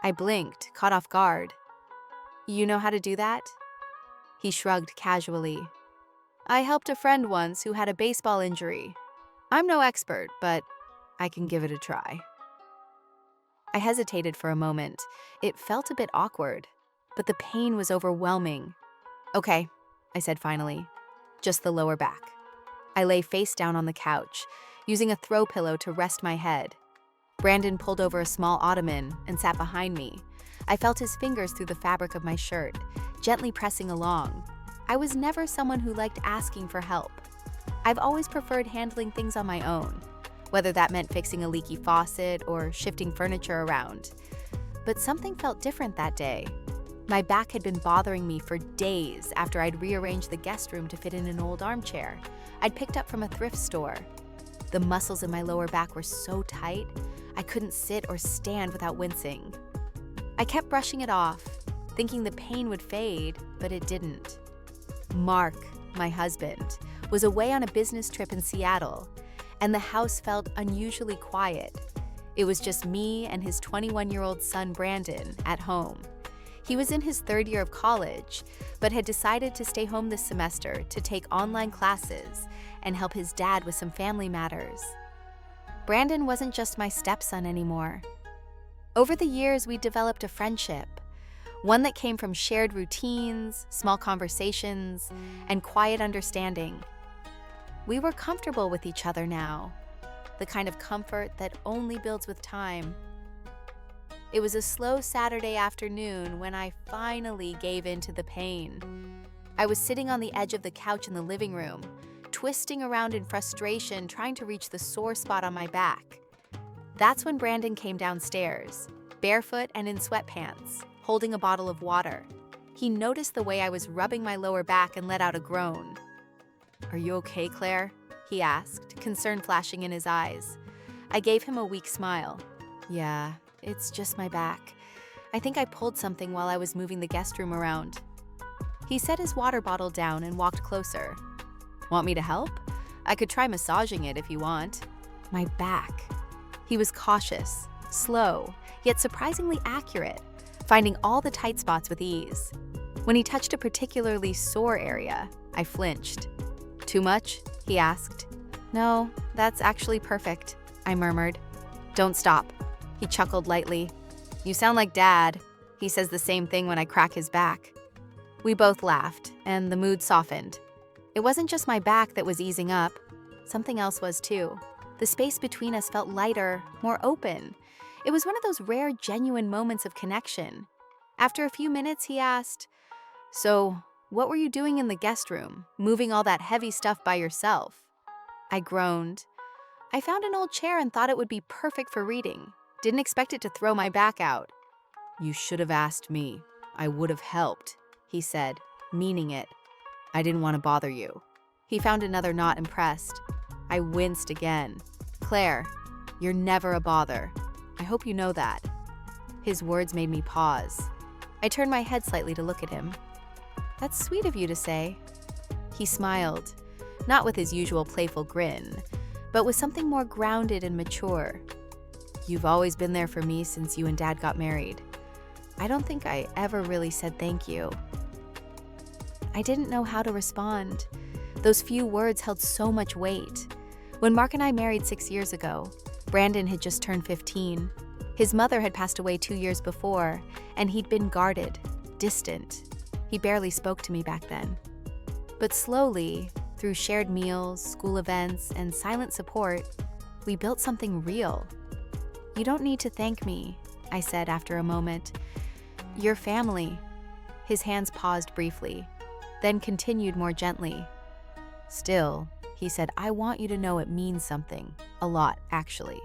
I blinked, caught off guard. You know how to do that? He shrugged casually. I helped a friend once who had a baseball injury. I'm no expert, but I can give it a try. I hesitated for a moment. It felt a bit awkward, but the pain was overwhelming. Okay, I said finally. Just the lower back. I lay face down on the couch, using a throw pillow to rest my head. Brandon pulled over a small ottoman and sat behind me. I felt his fingers through the fabric of my shirt, gently pressing along. I was never someone who liked asking for help. I've always preferred handling things on my own, whether that meant fixing a leaky faucet or shifting furniture around. But something felt different that day. My back had been bothering me for days after I'd rearranged the guest room to fit in an old armchair I'd picked up from a thrift store. The muscles in my lower back were so tight, I couldn't sit or stand without wincing. I kept brushing it off, thinking the pain would fade, but it didn't. Mark, my husband, was away on a business trip in Seattle, and the house felt unusually quiet. It was just me and his 21-year-old son Brandon at home. He was in his third year of college, but had decided to stay home this semester to take online classes and help his dad with some family matters. Brandon wasn't just my stepson anymore. Over the years, we developed a friendship, one that came from shared routines, small conversations, and quiet understanding. We were comfortable with each other now, the kind of comfort that only builds with time. It was a slow Saturday afternoon when I finally gave in to the pain. I was sitting on the edge of the couch in the living room, twisting around in frustration, trying to reach the sore spot on my back. That's when Brandon came downstairs, barefoot and in sweatpants, holding a bottle of water. He noticed the way I was rubbing my lower back and let out a groan. "Are you okay, Claire?" he asked, concern flashing in his eyes. I gave him a weak smile. "Yeah, it's just my back. I think I pulled something while I was moving the guest room around." He set his water bottle down and walked closer. "Want me to help? I could try massaging it if you want." My back. He was cautious, slow, yet surprisingly accurate, finding all the tight spots with ease. When he touched a particularly sore area, I flinched. "Too much?" he asked. "No, that's actually perfect," I murmured. "Don't stop." He chuckled lightly. "You sound like Dad. He says the same thing when I crack his back." We both laughed, and the mood softened. It wasn't just my back that was easing up. Something else was too. The space between us felt lighter, more open. It was one of those rare, genuine moments of connection. After a few minutes, he asked, "So, what were you doing in the guest room, moving all that heavy stuff by yourself?" I groaned. "I found an old chair and thought it would be perfect for reading. Didn't expect it to throw my back out." "You should have asked me. I would have helped," he said, meaning it. "I didn't want to bother you." He found another not impressed. I winced again. "Claire, you're never a bother. I hope you know that." His words made me pause. I turned my head slightly to look at him. "That's sweet of you to say." He smiled, not with his usual playful grin, but with something more grounded and mature. "You've always been there for me since you and Dad got married. I don't think I ever really said thank you." I didn't know how to respond. Those few words held so much weight. When Mark and I married 6 years ago, Brandon had just turned 15. His mother had passed away 2 years before, and he'd been guarded, distant. He barely spoke to me back then. But slowly, through shared meals, school events, and silent support, we built something real. "You don't need to thank me," I said after a moment. "You're family." His hands paused briefly, then continued more gently. "Still," he said, "I want you to know it means something. A lot, actually."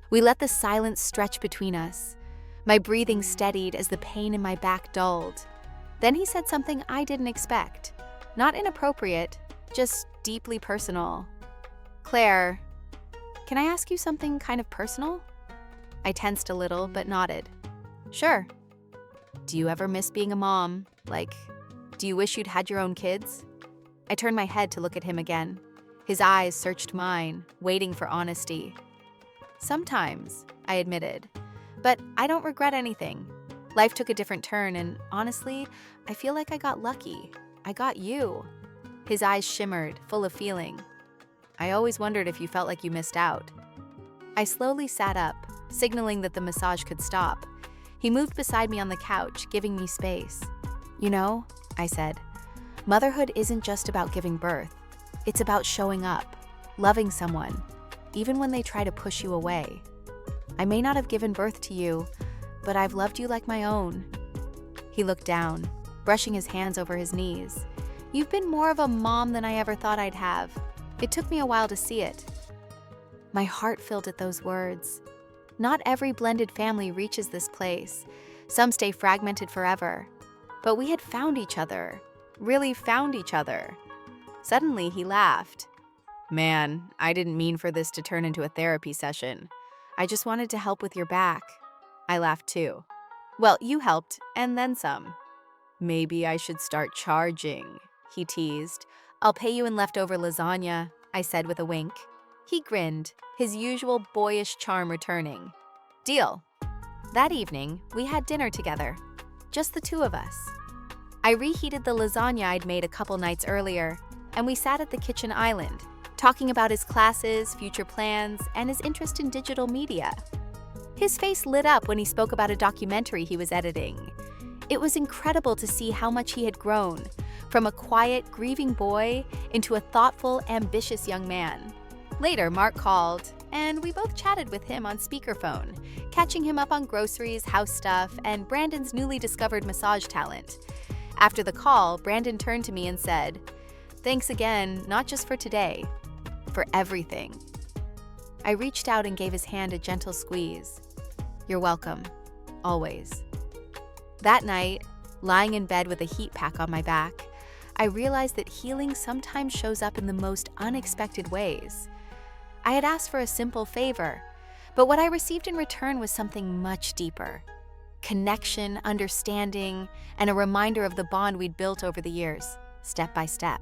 We let the silence stretch between us. My breathing steadied as the pain in my back dulled. Then he said something I didn't expect. Not inappropriate, just deeply personal. "Claire, can I ask you something kind of personal?" I tensed a little, but nodded. "Sure." "Do you ever miss being a mom? Like, do you wish you'd had your own kids?" I turned my head to look at him again. His eyes searched mine, waiting for honesty. "Sometimes," I admitted, "but I don't regret anything. Life took a different turn, and honestly, I feel like I got lucky. I got you. His eyes shimmered, full of feeling. I always wondered if you felt like you missed out. I slowly sat up, signaling that the massage could stop. He moved beside me on the couch, giving me space. You know, I said, motherhood isn't just about giving birth. It's about showing up, loving someone, even when they try to push you away. I may not have given birth to you, but I've loved you like my own. He looked down, brushing his hands over his knees. You've been more of a mom than I ever thought I'd have. It took me a while to see it. My heart filled at those words. Not every blended family reaches this place. Some stay fragmented forever. But we had found each other, really found each other. Suddenly, he laughed. Man, I didn't mean for this to turn into a therapy session. I just wanted to help with your back. I laughed too. Well, you helped, and then some. Maybe I should start charging, he teased. I'll pay you in leftover lasagna, I said with a wink. He grinned, his usual boyish charm returning. Deal. That evening, we had dinner together. Just the two of us. I reheated the lasagna I'd made a couple nights earlier, and we sat at the kitchen island, talking about his classes, future plans, and his interest in digital media. His face lit up when he spoke about a documentary he was editing. It was incredible to see how much he had grown, from a quiet, grieving boy into a thoughtful, ambitious young man. Later, Mark called, and we both chatted with him on speakerphone, catching him up on groceries, house stuff, and Brandon's newly discovered massage talent. After the call, Brandon turned to me and said, "Thanks again, not just for today, for everything." I reached out and gave his hand a gentle squeeze. You're welcome, always. That night, lying in bed with a heat pack on my back, I realized that healing sometimes shows up in the most unexpected ways. I had asked for a simple favor, but what I received in return was something much deeper. Connection, understanding, and a reminder of the bond we'd built over the years, step by step.